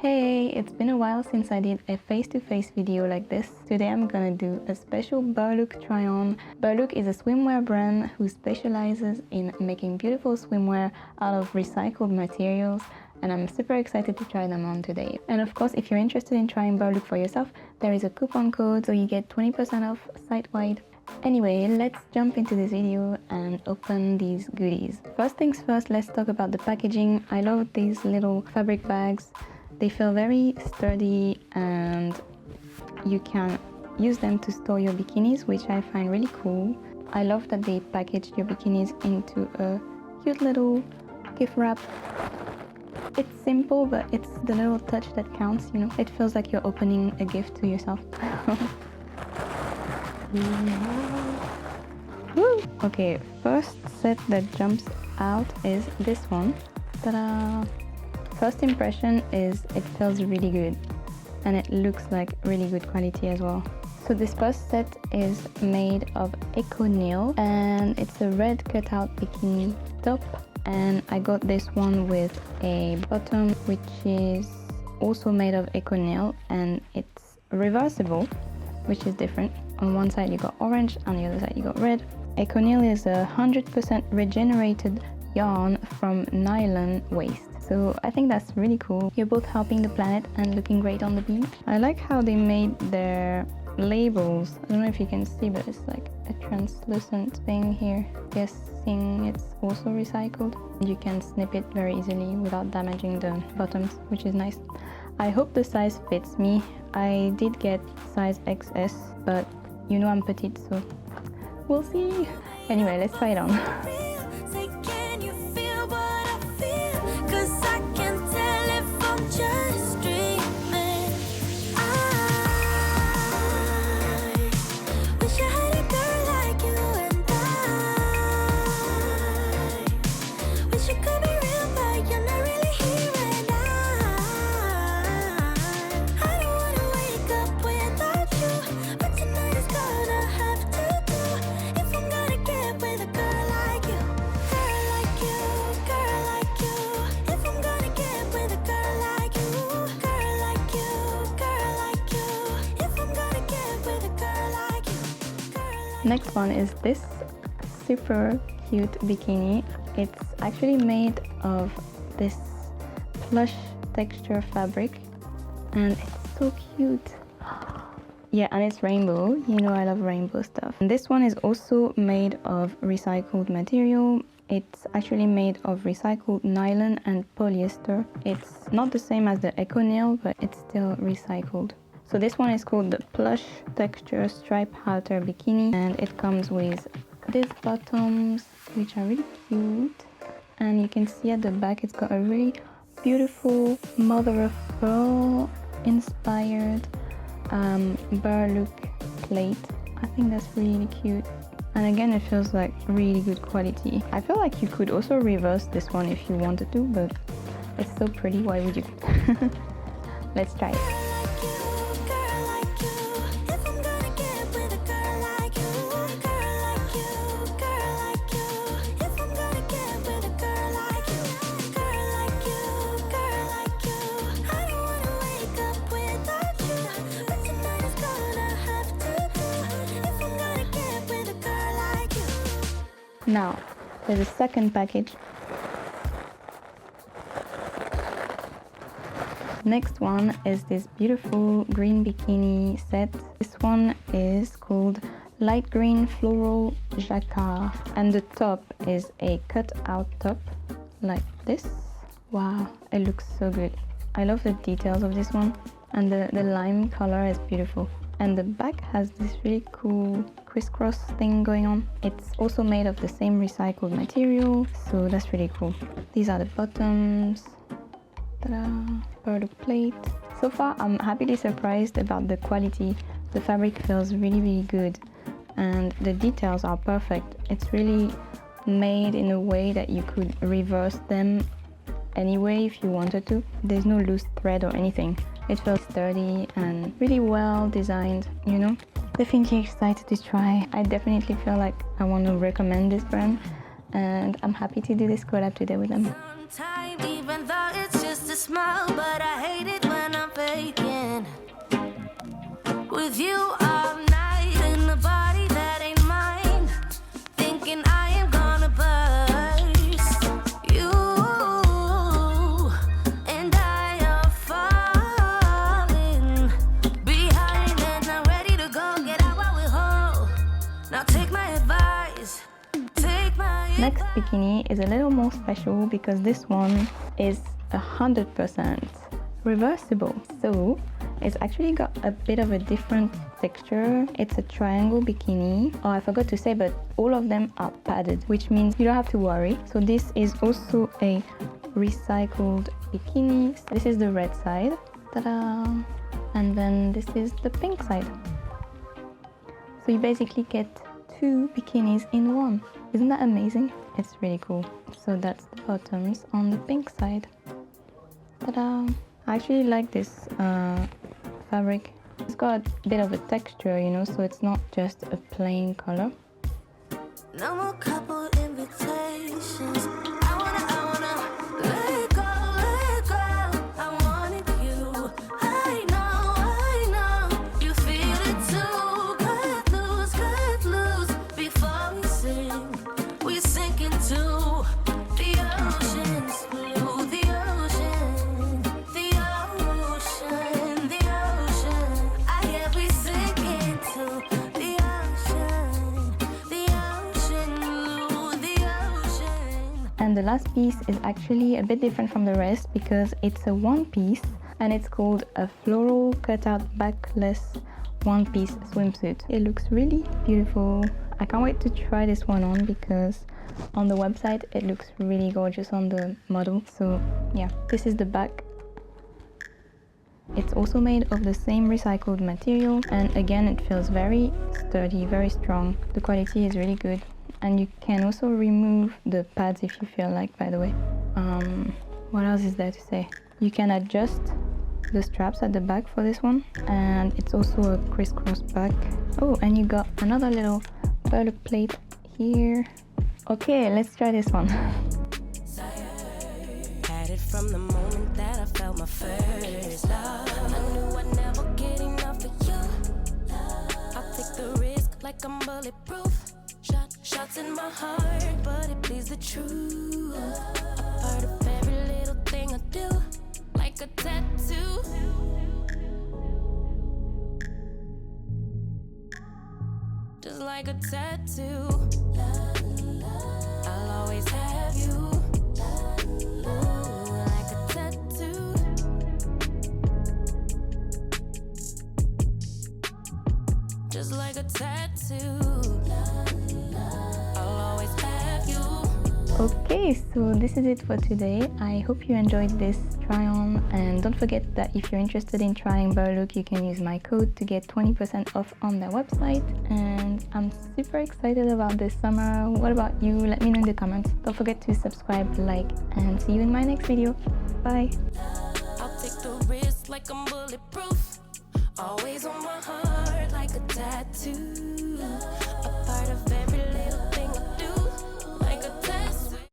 Hey, it's been a while since I did a face-to-face video like this. Today I'm gonna do a special BERLOOK try-on. BERLOOK is a swimwear brand who specializes in making beautiful swimwear out of recycled materials, and I'm super excited to try them on today. And of course, if you're interested in trying BERLOOK for yourself, there is a coupon code so you get 20% off site-wide. Anyway, let's jump into this video and open these goodies. First things first, let's talk about the packaging. I love these little fabric bags. They feel very sturdy and you can use them to store your bikinis, which I find really cool. I love that they packaged your bikinis into a cute little gift wrap. It's simple, but it's the little touch that counts, you know. It feels like you're opening a gift to yourself. Okay, first set that jumps out is this one. Ta-da! First impression is it feels really good and it looks like really good quality as well. So this first set is made of ECONYL and it's a red cutout bikini top, and I got this one with a bottom which is also made of ECONYL and it's reversible, which is different. On one side you got orange, on the other side you got red. ECONYL is a 100% regenerated yarn from nylon waste. So I think that's really cool. You're both helping the planet and looking great on the beach. I like how they made their labels. I don't know if you can see, but it's like a translucent thing here. Guessing it's also recycled. You can snip it very easily without damaging the bottoms, which is nice. I hope the size fits me. I did get size XS, but you know I'm petite, so we'll see. Anyway, let's try it on. Next one is this super cute bikini. It's actually made of this plush texture fabric and it's so cute. Yeah, and it's rainbow. You know I love rainbow stuff. And this one is also made of recycled material. It's actually made of recycled nylon and polyester. It's not the same as the ECONYL, but it's still recycled. So this one is called the Plush Texture Stripe Halter Bikini, and it comes with these bottoms, which are really cute. And you can see at the back it's got a really beautiful mother of pearl inspired BERLOOK plate. I think that's really cute. And again, it feels like really good quality. I feel like you could also reverse this one if you wanted to, but it's so pretty, why would you? Let's try it. Now, there's a second package. Next one is this beautiful green bikini set. This one is called Light Green Floral Jacquard. And the top is a cutout top, like this. Wow, it looks so good. I love the details of this one. And the lime color is beautiful. And the back has this really cool crisscross thing going on. It's also made of the same recycled material, so that's really cool. These are the bottoms. Ta-da! BERLOOK plate. So far, I'm happily surprised about the quality. The fabric feels really, really good, and the details are perfect. It's really made in a way that you could reverse them anyway if you wanted to. There's no loose thread or anything. It feels sturdy and really well designed, you know. Definitely excited to try. I definitely feel like I want to recommend this brand, and I'm happy to do this collab today with them. Even though it's just a smile, but I hate it when bikini is a little more special because this one is 100% reversible. So it's actually got a bit of a different texture. It's a triangle bikini. Oh, I forgot to say, but all of them are padded, which means you don't have to worry. So this is also a recycled bikini. This is the red side. Ta-da! And then this is the pink side. So you basically get 2 bikinis in one. Isn't that amazing? It's really cool. So that's the bottoms on the pink side. Ta-da! I actually like this fabric. It's got a bit of a texture, you know, so it's not just a plain color. No more couple invitations. I wanna let go, let go. I wanted you. I know. You feel it too. Cut loose. Before we sing, we sink into the oceans blue, the ocean, the ocean, the ocean. I hear we sink into the ocean, the ocean blue, the ocean. And the last piece is actually a bit different from the rest because it's a one piece and it's called a Floral Cutout Backless one-piece swimsuit. It looks really beautiful. I can't wait to try this one on because on the website it looks really gorgeous on the model. So yeah, this is the back. It's also made of the same recycled material, and again it feels very sturdy, very strong. The quality is really good, and you can also remove the pads if you feel like, by the way. What else is there to say? You can adjust the straps at the back for this one, and it's also a crisscross back. Oh, and you got another little BERLOOK plate here. Okay, let's try this one. Had it from the moment that I felt my first love. I knew I'd never get enough of you. I'll take the risk like I'm bulletproof. Shots in my heart, but it bleeds the truth. A part of every little thing I do, like a tattoo. Just like a tattoo. I'll always have you. Ooh, like a tattoo. Just like a tattoo. I'll always have you. Okay, so this is it for today. I hope you enjoyed this try on, and don't forget that if you're interested in trying BERLOOK, you can use my code to get 20% off on their website. And I'm super excited about this summer. What about you? Let me know in the comments. Don't forget to subscribe, like, and see you in my next video. Bye! I'll take the risk like I'm bulletproof. Always on my heart like a tattoo.